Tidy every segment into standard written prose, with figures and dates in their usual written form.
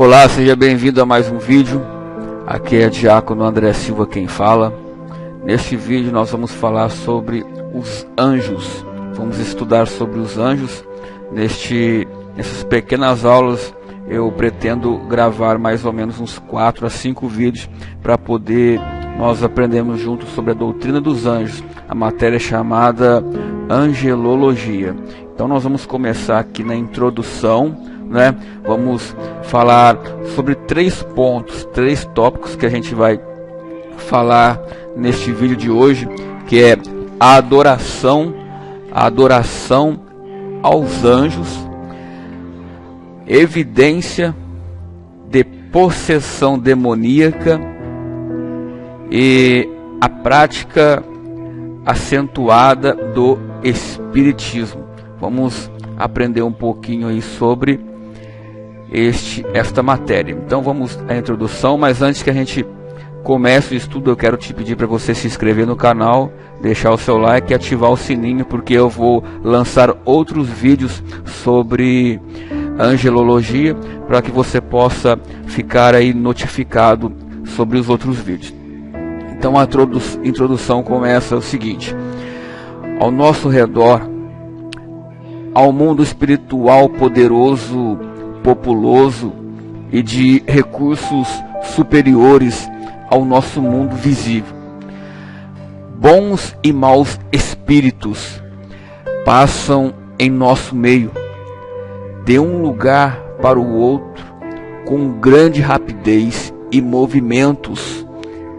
Olá, seja bem-vindo a mais um vídeo. Aqui é Diácono André Silva quem fala. Neste vídeo nós vamos falar sobre os anjos. Vamos estudar sobre os anjos. Nessas pequenas aulas eu pretendo gravar mais ou menos uns 4 a 5 vídeos para poder nós aprendermos juntos sobre a doutrina dos anjos, a matéria chamada angelologia. Então nós vamos começar aqui na introdução, né? Vamos falar sobre 3 pontos, 3 tópicos que a gente vai falar neste vídeo de hoje, que é a adoração aos anjos, evidência de possessão demoníaca e a prática acentuada do espiritismo. Vamos aprender um pouquinho aí sobre esta matéria. Então vamos à introdução, mas antes que a gente comece o estudo, eu quero te pedir para você se inscrever no canal, deixar o seu like e ativar o sininho, porque eu vou lançar outros vídeos sobre angelologia, para que você possa ficar aí notificado sobre os outros vídeos. Então a introdução começa o seguinte: ao nosso redor, ao mundo espiritual poderoso, populoso e de recursos superiores ao nosso mundo visível, bons e maus espíritos passam em nosso meio, de um lugar para o outro, com grande rapidez e movimentos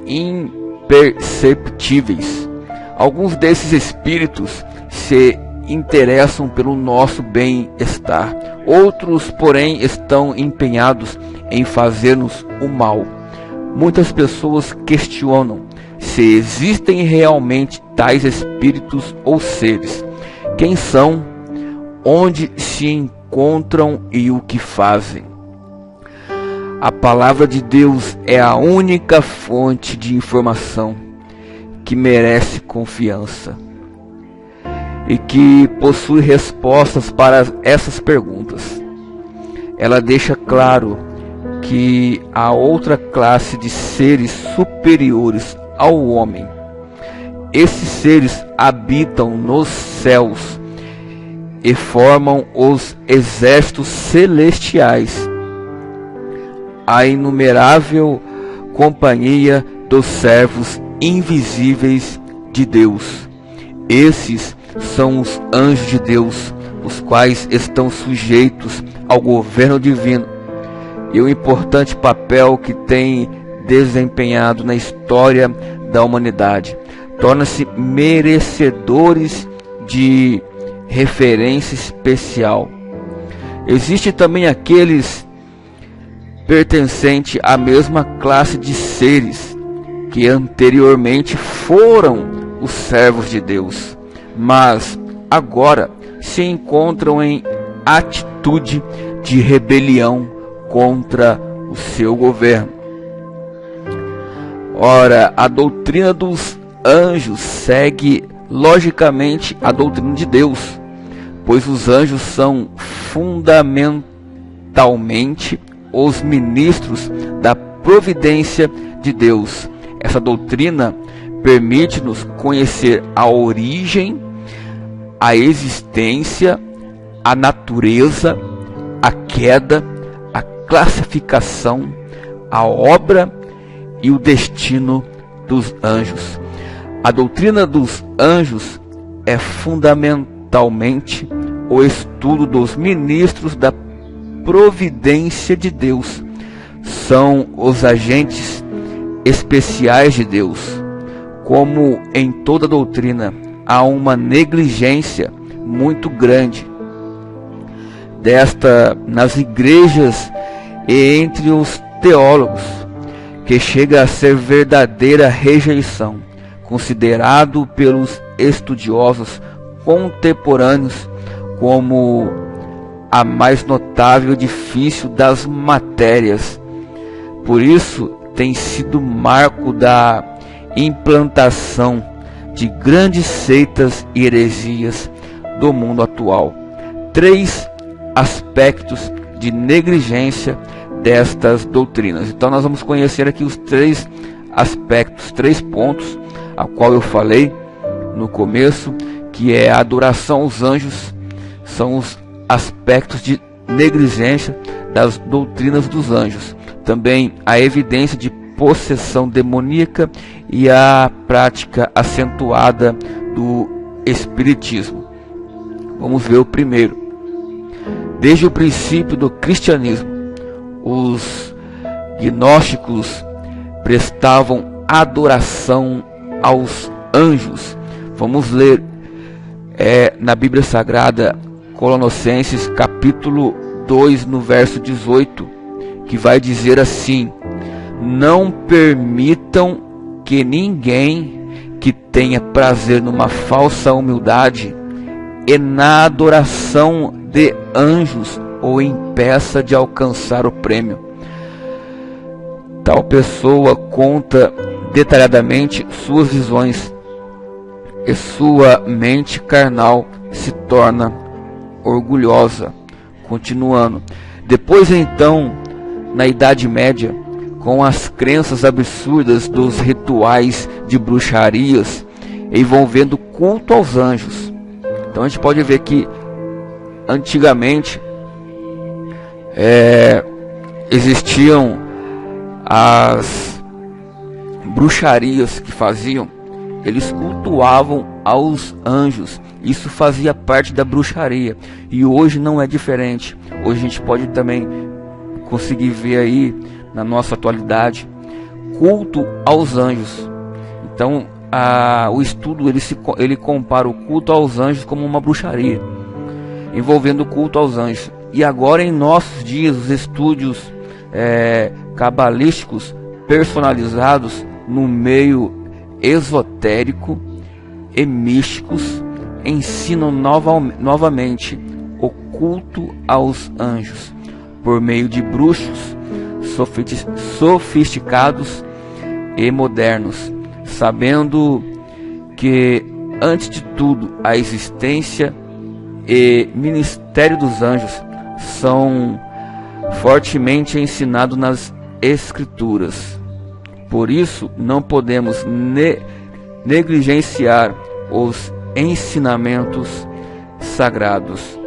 imperceptíveis. Alguns desses espíritos se interessam pelo nosso bem-estar, outros, porém, estão empenhados em fazer-nos o mal. Muitas pessoas questionam se existem realmente tais espíritos ou seres, quem são, onde se encontram e o que fazem. A palavra de Deus é a única fonte de informação que merece confiança e que possui respostas para essas perguntas. Ela deixa claro que há outra classe de seres superiores ao homem. Esses seres habitam nos céus e formam os exércitos celestiais, a inumerável companhia dos servos invisíveis de Deus. Esses são os anjos de Deus, os quais estão sujeitos ao governo divino, e o importante papel que têm desempenhado na história da humanidade torna-se merecedores de referência especial. Existe também aqueles pertencentes à mesma classe de seres que anteriormente foram os servos de Deus, mas agora se encontram em atitude de rebelião contra o seu governo. Ora, a doutrina dos anjos segue logicamente a doutrina de Deus, pois os anjos são fundamentalmente os ministros da providência de Deus. Essa doutrina permite-nos conhecer a origem, a existência, a natureza, a queda, a classificação, a obra e o destino dos anjos. A doutrina dos anjos é fundamentalmente o estudo dos ministros da providência de Deus. São os agentes especiais de Deus. Como em toda doutrina, há uma negligência muito grande desta nas igrejas e entre os teólogos, que chega a ser verdadeira rejeição, considerado pelos estudiosos contemporâneos como a mais notável e difícil das matérias. Por isso tem sido marco da implantação de grandes seitas e heresias do mundo atual. 3 aspectos de negligência destas doutrinas. Então nós vamos conhecer aqui os 3 aspectos, 3 pontos, a qual eu falei no começo, que é a adoração aos anjos, são os aspectos de negligência das doutrinas dos anjos. Também a evidência de possessão demoníaca e a prática acentuada do espiritismo. Vamos ver o primeiro. Desde o princípio do cristianismo, os gnósticos prestavam adoração aos anjos. Vamos ler na Bíblia Sagrada, Colossenses capítulo 2, no verso 18, que vai dizer assim: não permitam que ninguém que tenha prazer numa falsa humildade e na adoração de anjos o impeça de alcançar o prêmio. Tal pessoa conta detalhadamente suas visões e sua mente carnal se torna orgulhosa. Continuando. Depois então, na Idade Média, com as crenças absurdas dos rituais de bruxarias envolvendo culto aos anjos. Então a gente pode ver que antigamente existiam as bruxarias que faziam, eles cultuavam aos anjos. Isso fazia parte da bruxaria, e hoje não é diferente. Hoje a gente pode também conseguir ver aí na nossa atualidade culto aos anjos. Então o estudo ele compara o culto aos anjos como uma bruxaria, envolvendo o culto aos anjos. E agora em nossos dias os estudos cabalísticos personalizados no meio esotérico e místicos ensinam novamente o culto aos anjos por meio de bruxos sofisticados e modernos, sabendo que antes de tudo a existência e ministério dos anjos são fortemente ensinados nas Escrituras. Por isso não podemos negligenciar os ensinamentos sagrados.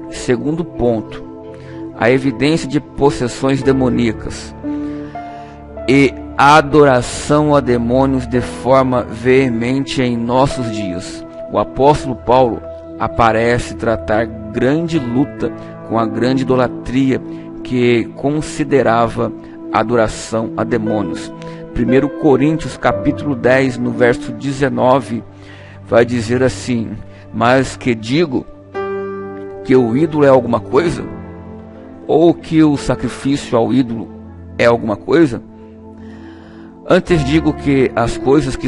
Segundo ponto, a evidência de possessões demoníacas e a adoração a demônios de forma veemente em nossos dias. O apóstolo Paulo aparece tratar grande luta com a grande idolatria que considerava adoração a demônios. 1 Coríntios capítulo 10, no verso 19, vai dizer assim: mas que digo que o ídolo é alguma coisa? Ou que o sacrifício ao ídolo é alguma coisa? Antes digo que as coisas que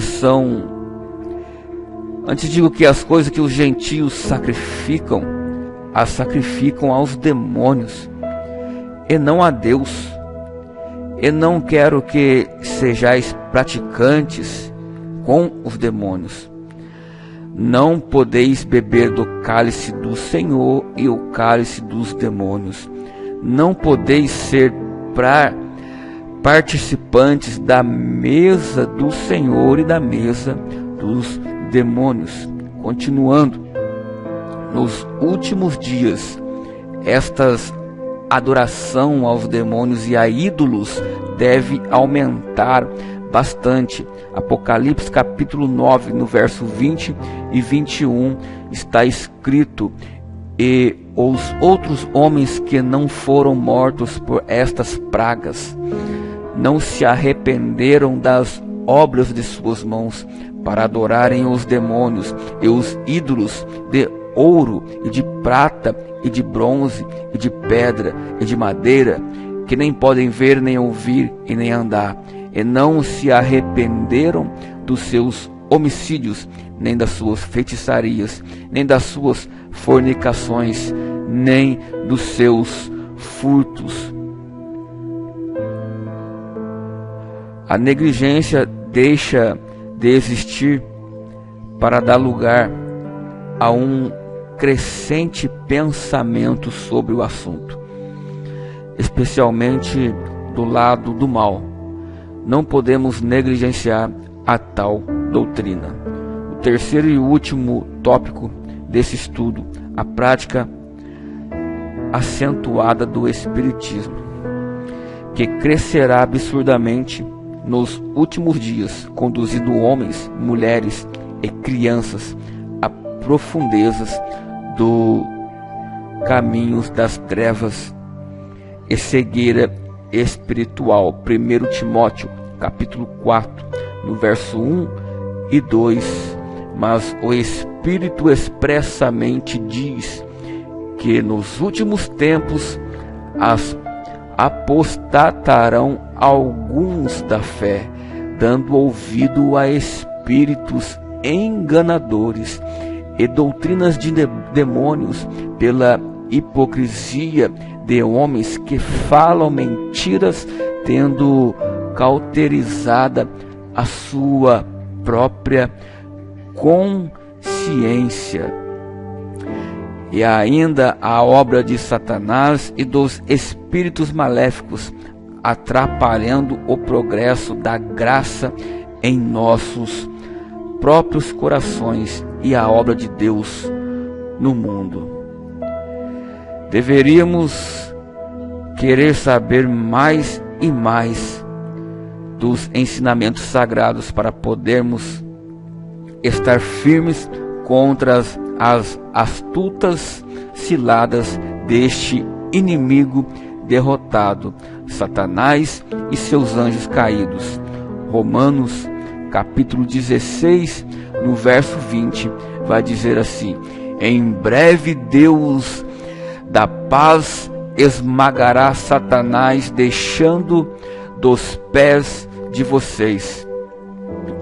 os gentios sacrificam, as sacrificam aos demônios, e não a Deus. E não quero que sejais praticantes com os demônios. Não podeis beber do cálice do Senhor e o cálice dos demônios. Não podeis ser participantes da mesa do Senhor e da mesa dos demônios. Continuando, nos últimos dias, estas adoração aos demônios e a ídolos deve aumentar bastante. Apocalipse capítulo 9, no verso 20 e 21, está escrito: e os outros homens que não foram mortos por estas pragas não se arrependeram das obras de suas mãos para adorarem os demônios e os ídolos de ouro e de prata e de bronze e de pedra e de madeira, que nem podem ver, nem ouvir e nem andar, e não se arrependeram dos seus homicídios, nem das suas feitiçarias, nem das suas fornicações, nem dos seus furtos. A negligência deixa de existir para dar lugar a um crescente pensamento sobre o assunto. especialmente do lado do mal. Não podemos negligenciar a tal doutrina. O terceiro e último tópico desse estudo, a prática acentuada do Espiritismo, que crescerá absurdamente nos últimos dias, conduzindo homens, mulheres e crianças a profundezas do caminhos das trevas e cegueira espiritual. 1 Timóteo, capítulo 4, no verso 1 e 2. Mas o Espírito expressamente diz que nos últimos tempos apostatarão alguns da fé, dando ouvido a espíritos enganadores e doutrinas de demônios, pela hipocrisia de homens que falam mentiras, tendo cauterizada a sua própria consciência. E ainda a obra de Satanás e dos espíritos maléficos, atrapalhando o progresso da graça em nossos próprios corações e a obra de Deus no mundo. Deveríamos querer saber mais e mais dos ensinamentos sagrados para podermos estar firmes contra as astutas ciladas deste inimigo derrotado, Satanás e seus anjos caídos. Romanos capítulo 16, no verso 20, vai dizer assim: em breve Deus da paz esmagará Satanás, deixando dos pés de vocês.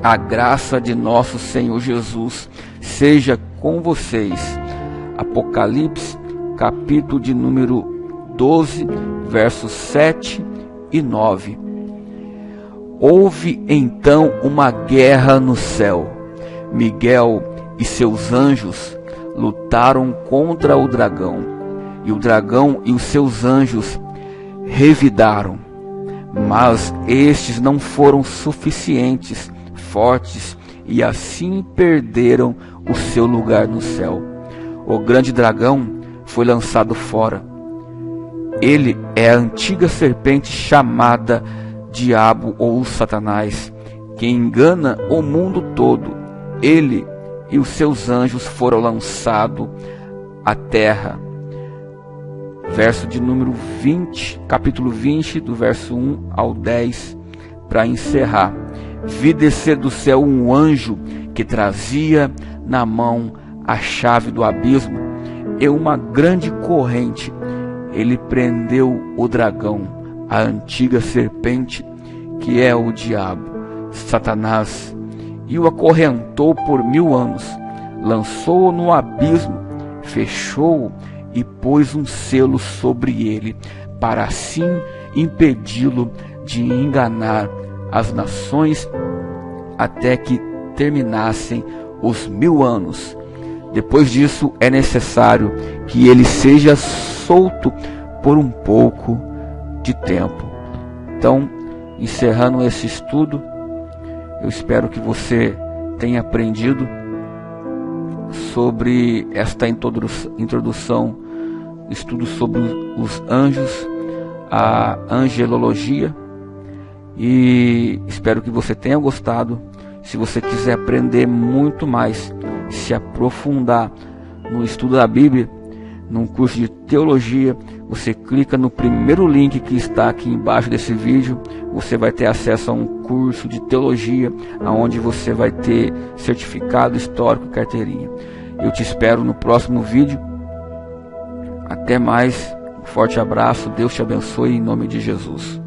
A graça de nosso Senhor Jesus seja com vocês. Apocalipse, capítulo de número 12, versos 7 e 9. Houve então uma guerra no céu. Miguel e seus anjos lutaram contra o dragão, e o dragão e os seus anjos revidaram, mas estes não foram suficientes fortes, e assim perderam o seu lugar no céu. O grande dragão foi lançado fora. Ele é a antiga serpente chamada Diabo ou Satanás, que engana o mundo todo. Ele e os seus anjos foram lançados à terra. Verso de número 20, capítulo 20, do verso 1 ao 10, para encerrar. Vi descer do céu um anjo que trazia na mão a chave do abismo e uma grande corrente. Ele prendeu o dragão, a antiga serpente, que é o diabo, Satanás, e o acorrentou por 1000 anos. Lançou-o no abismo, fechou-o e pôs um selo sobre ele, para assim impedi-lo de enganar as nações até que terminassem os 1000 anos. Depois disso é necessário que ele seja solto por um pouco de tempo. Então, encerrando esse estudo, eu espero que você tenha aprendido sobre esta introdução, estudo sobre os anjos, a angelologia, e espero que você tenha gostado. Se você quiser aprender muito mais, se aprofundar no estudo da Bíblia, num curso de teologia, você clica no primeiro link que está aqui embaixo desse vídeo. Você vai ter acesso a um curso de teologia, onde você vai ter certificado histórico e carteirinha. Eu te espero no próximo vídeo. Até mais, um forte abraço, Deus te abençoe em nome de Jesus.